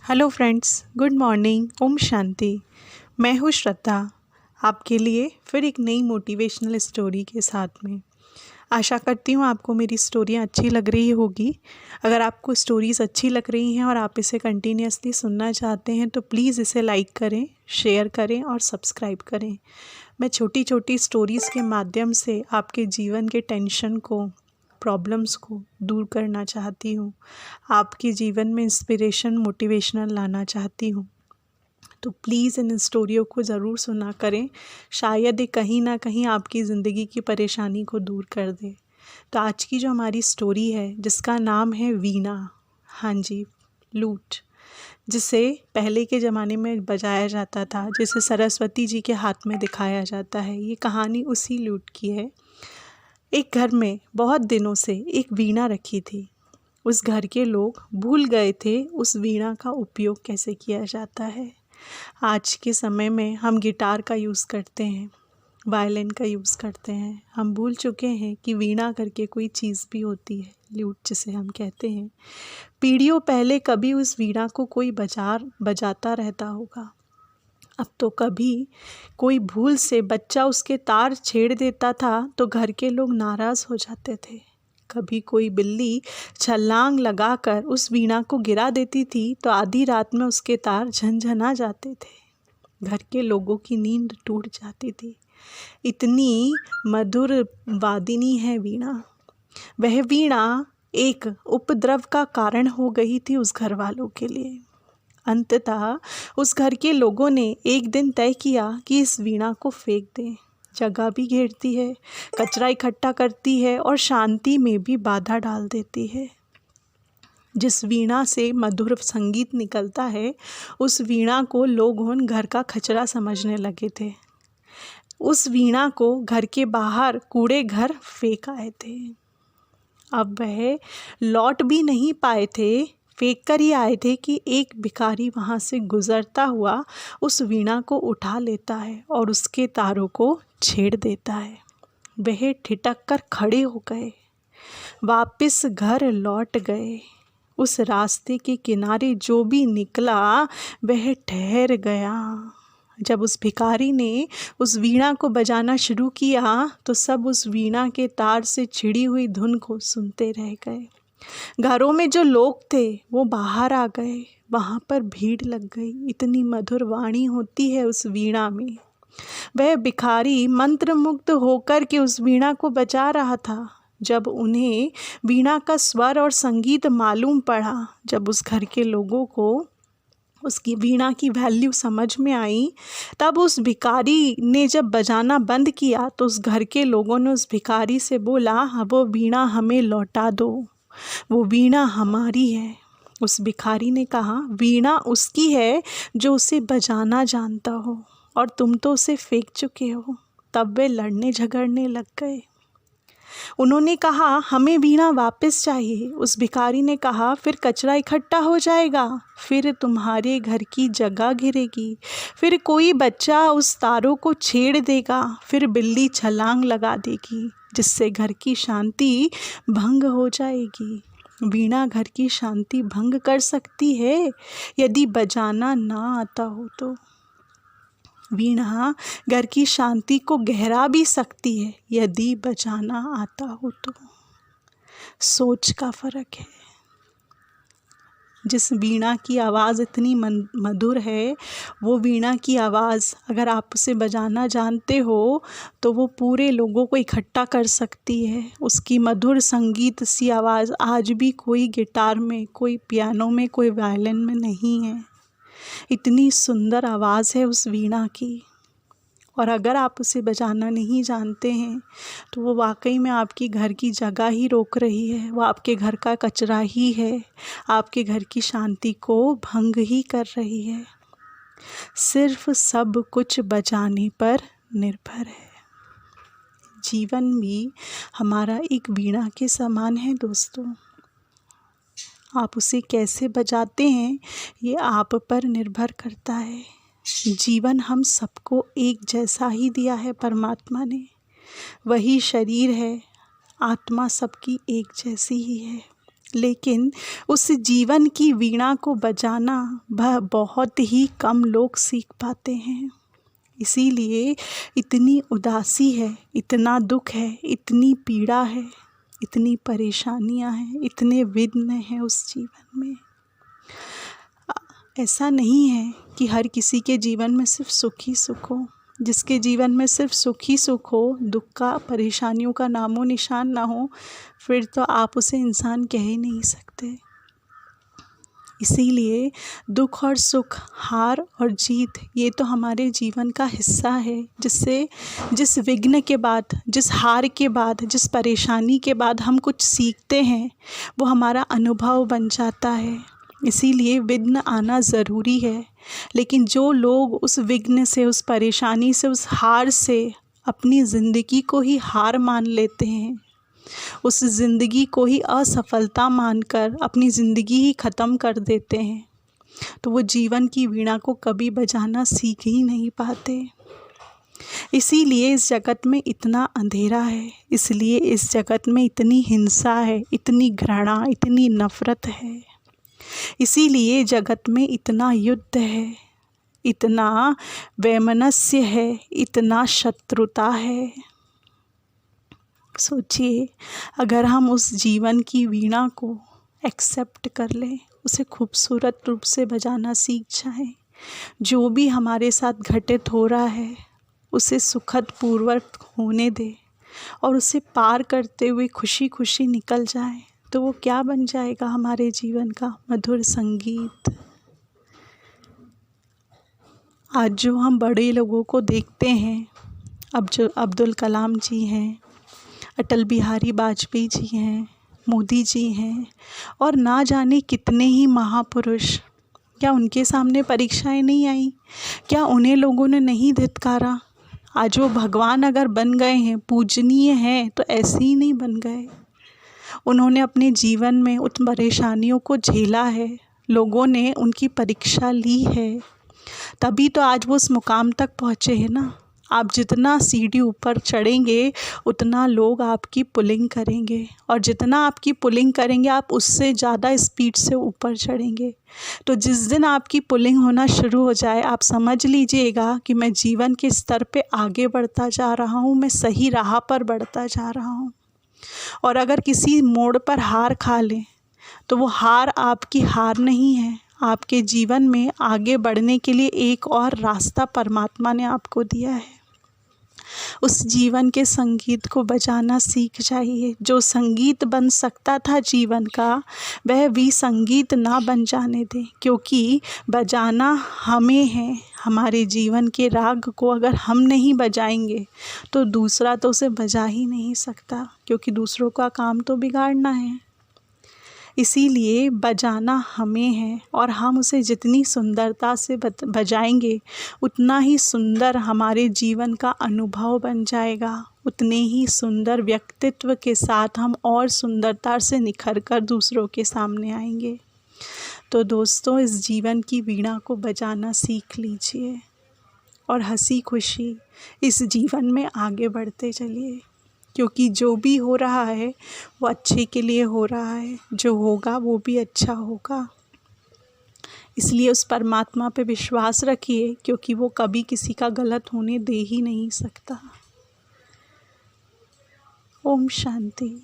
Hello friends, good morning, Om Shanti. मैं हूँ श्रद्धा, आपके लिए फिर एक नई मोटिवेशनल स्टोरी के साथ में। आशा करती हूँ आपको मेरी स्टोरियाँ अच्छी लग रही होगी। अगर आपको स्टोरीज़ अच्छी लग रही हैं और आप इसे कंटिन्यूसली सुनना चाहते हैं तो प्लीज़ इसे लाइक करें, शेयर करें और सब्सक्राइब करें। मैं छोटी छोटी स्टोरीज़ के माध्यम से आपके जीवन के टेंशन को, प्रॉब्लम्स को दूर करना चाहती हूँ। आपके जीवन में इंस्पिरेशन, मोटिवेशनल लाना चाहती हूँ। तो प्लीज़ इन स्टोरियों को ज़रूर सुना करें। शायद ये कहीं ना कहीं आपकी ज़िंदगी की परेशानी को दूर कर दे। तो आज की जो हमारी स्टोरी है जिसका नाम है वीणा, हाँ जी, लूट, जिसे पहले के ज़माने में बजाया जाता था, जिसे सरस्वती जी के हाथ में दिखाया जाता है। ये कहानी उसी लूट की है। एक घर में बहुत दिनों से एक वीणा रखी थी। उस घर के लोग भूल गए थे उस वीणा का उपयोग कैसे किया जाता है। आज के समय में हम गिटार का यूज़ करते हैं, वायलिन का यूज़ करते हैं। हम भूल चुके हैं कि वीणा करके कोई चीज़ भी होती है, लूट जिसे हम कहते हैं। पीढ़ियों पहले कभी उस वीणा को कोई बजाता रहता होगा। अब तो कभी कोई भूल से बच्चा उसके तार छेड़ देता था तो घर के लोग नाराज़ हो जाते थे। कभी कोई बिल्ली छलांग लगाकर उस वीणा को गिरा देती थी तो आधी रात में उसके तार झनझना जाते थे। घर के लोगों की नींद टूट जाती थी। इतनी मधुर वादिनी है वीणा। वह वीणा एक उपद्रव का कारण हो गई थी उस घर वालों के लिए। अंततः उस घर के लोगों ने एक दिन तय किया कि इस वीणा को फेंक दें। जगह भी घेरती है, कचरा इकट्ठा करती है और शांति में भी बाधा डाल देती है। जिस वीणा से मधुर संगीत निकलता है उस वीणा को लोग घर का कचरा समझने लगे थे। उस वीणा को घर के बाहर कूड़े घर फेंक आए थे। अब वह लौट भी नहीं पाए थे, फेंक कर ही आए थे कि एक भिखारी वहाँ से गुजरता हुआ उस वीणा को उठा लेता है और उसके तारों को छेड़ देता है। वह ठिठक कर खड़े हो गए, वापस घर लौट गए। उस रास्ते के किनारे जो भी निकला वह ठहर गया। जब उस भिखारी ने उस वीणा को बजाना शुरू किया तो सब उस वीणा के तार से छिड़ी हुई धुन को सुनते रह गए। घरों में जो लोग थे वो बाहर आ गए, वहाँ पर भीड़ लग गई। इतनी मधुर वाणी होती है उस वीणा में। वह भिखारी मंत्रमुग्ध होकर के उस वीणा को बजा रहा था। जब उन्हें वीणा का स्वर और संगीत मालूम पड़ा, जब उस घर के लोगों को उसकी वीणा की वैल्यू समझ में आई, तब उस भिखारी ने जब बजाना बंद किया तो उस घर के लोगों ने उस भिखारी से बोला, हाँ, वो वीणा हमें लौटा दो, वो वीणा हमारी है। उस भिखारी ने कहा, वीणा उसकी है जो उसे बजाना जानता हो और तुम तो उसे फेंक चुके हो। तब वे लड़ने झगड़ने लग गए। उन्होंने कहा, हमें वीणा वापस चाहिए। उस भिखारी ने कहा, फिर कचरा इकट्ठा हो जाएगा, फिर तुम्हारे घर की जगह घिरेगी, फिर कोई बच्चा उस तारों को छेड़ देगा, फिर बिल्ली छलांग लगा देगी, जिससे घर की शांति भंग हो जाएगी। वीणा घर की शांति भंग कर सकती है यदि बजाना ना आता हो तो। वीणा घर की शांति को गहरा भी सकती है यदि बजाना आता हो तो। सोच का फ़र्क है। जिस वीणा की आवाज़ इतनी मधुर है, वो वीणा की आवाज़ अगर आप उसे बजाना जानते हो तो वो पूरे लोगों को इकट्ठा कर सकती है। उसकी मधुर संगीत सी आवाज़ आज भी कोई गिटार में, कोई पियानो में, कोई वायलिन में नहीं है। इतनी सुंदर आवाज़ है उस वीणा की। और अगर आप उसे बजाना नहीं जानते हैं तो वो वाकई में आपकी घर की जगह ही रोक रही है। वो आपके घर का कचरा ही है, आपके घर की शांति को भंग ही कर रही है। सिर्फ सब कुछ बजाने पर निर्भर है। जीवन भी हमारा एक वीणा के समान है दोस्तों। आप उसे कैसे बजाते हैं ये आप पर निर्भर करता है। जीवन हम सबको एक जैसा ही दिया है परमात्मा ने। वही शरीर है, आत्मा सबकी एक जैसी ही है। लेकिन उस जीवन की वीणा को बजाना बहुत ही कम लोग सीख पाते हैं। इसीलिए इतनी उदासी है, इतना दुख है, इतनी पीड़ा है, इतनी परेशानियां हैं, इतने विघ्न हैं उस जीवन में। ऐसा नहीं है कि हर किसी के जीवन में सिर्फ सुख ही सुख हो। जिसके जीवन में सिर्फ सुख ही सुख हो, दुख का, परेशानियों का नामो निशान ना हो, फिर तो आप उसे इंसान कह ही नहीं सकते। इसीलिए दुख और सुख, हार और जीत, ये तो हमारे जीवन का हिस्सा है, जिस विघ्न के बाद, जिस हार के बाद, जिस परेशानी के बाद हम कुछ सीखते हैं, वो हमारा अनुभव बन जाता है। इसीलिए विघ्न आना ज़रूरी है। लेकिन जो लोग उस विघ्न से, उस परेशानी से, उस हार से अपनी ज़िंदगी को ही हार मान लेते हैं, उस ज़िंदगी को ही असफलता मानकर अपनी ज़िंदगी ही ख़त्म कर देते हैं, तो वो जीवन की वीणा को कभी बजाना सीख ही नहीं पाते। इसीलिए इस जगत में इतना अंधेरा है, इसलिए इस जगत में इतनी हिंसा है, इतनी घृणा, इतनी नफ़रत है। इसीलिए जगत में इतना युद्ध है, इतना वैमनस्य है, इतना शत्रुता है। सोचिए, अगर हम उस जीवन की वीणा को एक्सेप्ट कर लें, उसे खूबसूरत रूप से बजाना सीख जाएं, जो भी हमारे साथ घटित हो रहा है उसे सुखद पूर्वक होने दें और उसे पार करते हुए खुशी खुशी निकल जाएं, तो वो क्या बन जाएगा हमारे जीवन का मधुर संगीत। आज जो हम बड़े लोगों को देखते हैं, अब जो अब्दुल कलाम जी हैं, अटल बिहारी वाजपेयी जी हैं, मोदी जी हैं, और ना जाने कितने ही महापुरुष, क्या उनके सामने परीक्षाएं नहीं आई? क्या उन्हें लोगों ने नहीं धिक्कारा? आज वो भगवान अगर बन गए हैं, पूजनीय हैं, तो ऐसे ही नहीं बन गए। उन्होंने अपने जीवन में उन परेशानियों को झेला है, लोगों ने उनकी परीक्षा ली है, तभी तो आज वो उस मुकाम तक पहुँचे हैं ना। आप जितना सीढ़ी ऊपर चढ़ेंगे उतना लोग आपकी पुलिंग करेंगे, और जितना आपकी पुलिंग करेंगे आप उससे ज़्यादा स्पीड से ऊपर चढ़ेंगे। तो जिस दिन आपकी पुलिंग होना शुरू हो जाए, आप समझ लीजिएगा कि मैं जीवन के स्तर पे आगे बढ़ता जा रहा हूँ, मैं सही राह पर बढ़ता जा रहा हूँ। और अगर किसी मोड़ पर हार खा लें, तो वो हार आपकी हार नहीं है, आपके जीवन में आगे बढ़ने के लिए एक और रास्ता परमात्मा ने आपको दिया है। उस जीवन के संगीत को बजाना सीख जाइए। जो संगीत बन सकता था जीवन का, वह भी संगीत ना बन जाने दें, क्योंकि बजाना हमें है। हमारे जीवन के राग को अगर हम नहीं बजाएंगे तो दूसरा तो उसे बजा ही नहीं सकता, क्योंकि दूसरों का काम तो बिगाड़ना है। इसीलिए बजाना हमें है, और हम उसे जितनी सुंदरता से बजाएंगे उतना ही सुंदर हमारे जीवन का अनुभव बन जाएगा, उतने ही सुंदर व्यक्तित्व के साथ हम और सुंदरता से निखर कर दूसरों के सामने आएंगे। तो दोस्तों, इस जीवन की वीणा को बजाना सीख लीजिए और हंसी खुशी इस जीवन में आगे बढ़ते चलिए, क्योंकि जो भी हो रहा है वो अच्छे के लिए हो रहा है, जो होगा वो भी अच्छा होगा। इसलिए उस परमात्मा पे विश्वास रखिए, क्योंकि वो कभी किसी का गलत होने दे ही नहीं सकता। ओम शांति।